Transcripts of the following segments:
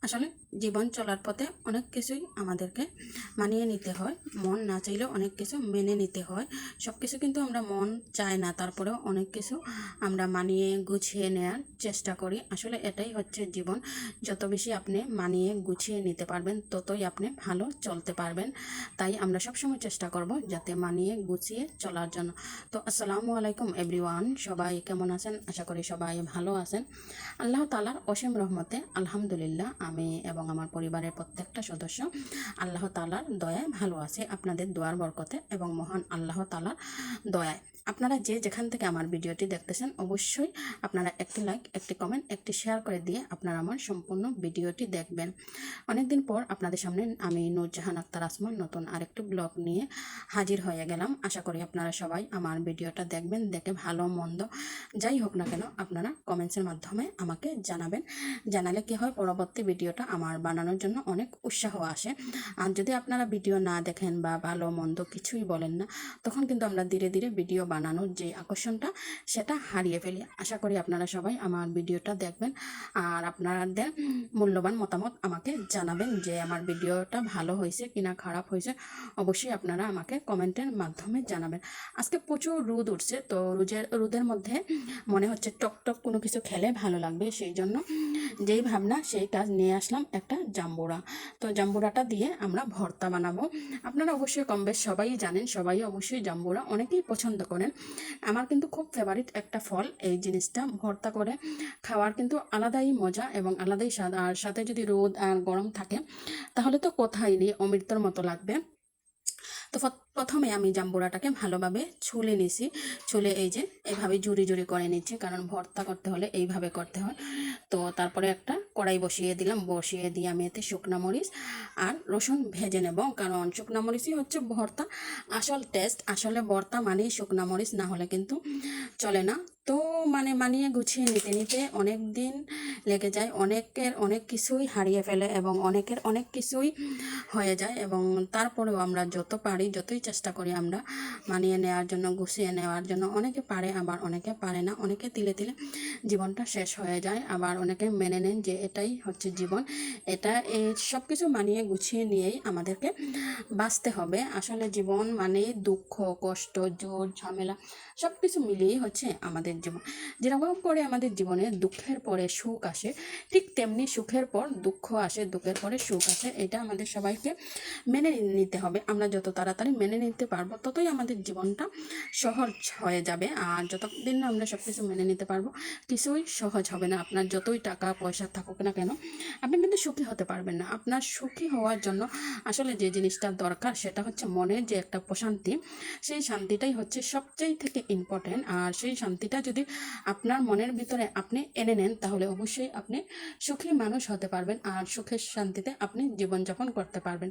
আসলে জীবন চলার পথে অনেক কিছুই আমাদেরকে মানিয়ে নিতে হয়, মন না চাইলেও অনেক কিছু মেনে নিতে হয়। সব কিছু কিন্তু আমরা মন চায় না, তারপরেও অনেক কিছু আমরা মানিয়ে গুছিয়ে নেওয়ার চেষ্টা করি। আসলে এটাই হচ্ছে জীবন। যত বেশি আপনি মানিয়ে গুছিয়ে নিতে পারবেন ততই আপনি ভালো চলতে পারবেন। তাই আমরা সবসময় চেষ্টা করব যাতে মানিয়ে গুছিয়ে চলার জন্য। তো আসসালামু আলাইকুম এভরিওয়ান, সবাই কেমন আছেন? আশা করি সবাই ভালো আছেন। আল্লাহ তাআলার অসীম রহমতে আলহামদুলিল্লাহ আমি এবং আমার পরিবারের প্রত্যেকটা সদস্য আল্লাহ তাআলার দয়ায় ভালো আছে। আপনাদের দোয়ার বরকতে এবং মহান আল্লাহ তাআলার দয়ায় আপনারা যে যেখান থেকে আমার ভিডিওটি দেখতেছেন অবশ্যই আপনারা একটি লাইক, একটি কমেন্ট, একটি শেয়ার করে দিয়ে আপনারা আমার সম্পূর্ণ ভিডিওটি দেখবেন। অনেকদিন পর আপনাদের সামনে আমি নূরজাহান আক্তার আসমা নতুন আরেকটি ব্লগ নিয়ে হাজির হয়ে গেলাম। আশা করি আপনারা সবাই আমার ভিডিওটা দেখবেন, দেখে ভালো মন্দ যাই হোক না কেন আপনারা কমেন্টসের মাধ্যমে আমাকে জানাবেন। জানালে কি হয়, পরবর্তী ভিডিওটা আমার বানানোর জন্য অনেক উৎসাহ আসে। আর যদি আপনারা ভিডিও না দেখেন বা ভালো মন্দ কিছুই বলেন না, তখন কিন্তু আমরা ধীরে ধীরে ভিডিও বানানোর যে আকর্ষণটা সেটা হারিয়ে ফেলি। আশা করি আপনারা সবাই আমার ভিডিওটা দেখবেন আর আপনাদের মূল্যবান মতামত আমাকে জানাবেন যে আমার ভিডিওটা ভালো হয়েছে কিনা খারাপ হয়েছে। অবশ্যই আপনারা আমাকে কমেন্টের মাধ্যমে জানাবেন। আজকে প্রচুর রোদ উঠছে, তো রোদের মধ্যে মনে হচ্ছে টকটক কোনো কিছু খেলে ভালো লাগবে, সেই জন্য যেই ভাবনা সেই কাজ নিয়ে আসলাম একটা জাম্বুরা। তো জাম্বুরাটা দিয়ে আমরা ভর্তা বানাবো। আপনারা অবশ্যই কম বেশ সবাই জানেন, সবাই অবশ্যই জাম্বুরা অনেকেই পছন্দ করেন। আমার কিন্তু খুব ফেভারিট একটা ফল। এই জিনিসটা ভর্তা করে খাওয়ার কিন্তু আলাদাই মজা এবং আলাদাই স্বাদ। আর সাথে যদি রোদ আর গরম থাকে তাহলে তো কোথায় নেই, অমৃতর মতো লাগবে। তো প্রথমে আমি জাম্বুরাটাকে ভালোভাবে ছুলে নিছি। ছুলে এই যে এইভাবে জুড়ি জুড়ি করে নিচ্ছি, কারণ ভর্তা করতে হলে এইভাবে করতে হয়। তো তারপরে একটা কড়াই বসিয়ে দিলাম, বসিয়ে দিয়ে আমি এতে শুকনা মরিচ আর রসুন ভেজে নেব, কারণ শুকনা মরিচই হচ্ছে ভর্তা আসল টেস্ট। আসলে ভর্তা মানেই শুকনা মরিচ, না হলে কিন্তু চলে না। তো মানিয়ে গুছিয়ে নিতে নিতে অনেক দিন লেগে যায়, অনেকের অনেক কিছুই হারিয়ে ফেলে এবং অনেকের অনেক কিছুই হয়ে যায়। এবং তারপরেও আমরা যত পারি, যতই চেষ্টা করি আমরা মানিয়ে নেওয়ার জন্য, গুছিয়ে নেওয়ার জন্য, অনেকে পারে আবার অনেকে পারে না। অনেকে তিলে তিলে জীবনটা শেষ হয়ে যায়, আবার অনেকে মেনে নেন যে এটাই হচ্ছে জীবন, এটা এই সব কিছু মানিয়ে গুছিয়ে নিয়েই আমাদেরকে বাঁচতে হবে। আসলে জীবন মানে দুঃখ, কষ্ট, জোর, ঝামেলা সব কিছু মিলিয়েই হচ্ছে আমাদের জীবন। যেরকম করে আমাদের জীবনে দুঃখের পরে সুখ আসে, ঠিক তেমনি সুখের পর দুঃখ আসে, দুঃখের পরে সুখ আসে। এটা আমাদের সবাইকে মেনে নিতে হবে। আমরা যত তাড়াতাড়ি মেনে নিতে পারবো ততই আমাদের জীবনটা সহজ হয়ে যাবে। আর যতদিন না আমরা সব কিছু মেনে নিতে পারবো কিছুই সহজ হবে না। আপনার যতই টাকা পয়সা থাকুক না কেন আপনি কিন্তু সুখী হতে পারবেন না। আপনার সুখী হওয়ার জন্য আসলে যে জিনিসটা দরকার সেটা হচ্ছে মনের যে একটা প্রশান্তি। সেই শান্তিটাই হচ্ছে সবচেয়ে থেকে ইম্পর্টেন্ট। আর সেই শান্তিটা যদি আপনার মনের ভিতরে আপনি এনে নেন তাহলে অবশ্যই আপনি সুখী মানুষ হতে পারবেন আর সুখের শান্তিতে আপনি জীবনযাপন করতে পারবেন।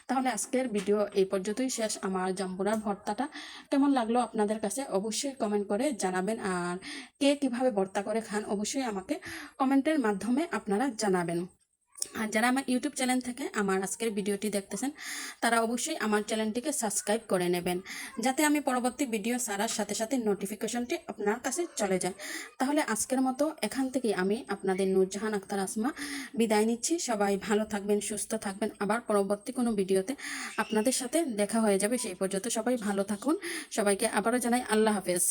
তাহলে আজকের ভিডিও এই পর্যন্তই শেষ। আমার জাম্বুরার ভর্তাটা কেমন লাগলো আপনাদের কাছে অবশ্যই কমেন্ট করে জানাবেন। আর কে কীভাবে ভর্তা করে খান অবশ্যই আমাকে কমেন্টের মাধ্যমে আপনারা জানাবেন। আর যারা আমার ইউটিউব চ্যানেল থেকে আমার আজকের ভিডিওটি দেখতেছেন তারা অবশ্যই আমার চ্যানেলটিকে সাবস্ক্রাইব করে নেবেন, যাতে আমি পরবর্তী ভিডিও ছাড়ার সাথে সাথে নোটিফিকেশনটি আপনার কাছে চলে যায়। তাহলে আজকের মতো এখান থেকে আমি আপনাদের নূরজাহান আক্তার আসমা বিদায় নিচ্ছি। সবাই ভালো থাকবেন, সুস্থ থাকবেন। আবার পরবর্তী কোনো ভিডিওতে আপনাদের সাথে দেখা হয়ে যাবে। সেই পর্যন্ত সবাই ভালো থাকুন। সবাইকে আবারও জানাই আল্লাহ হাফেজ।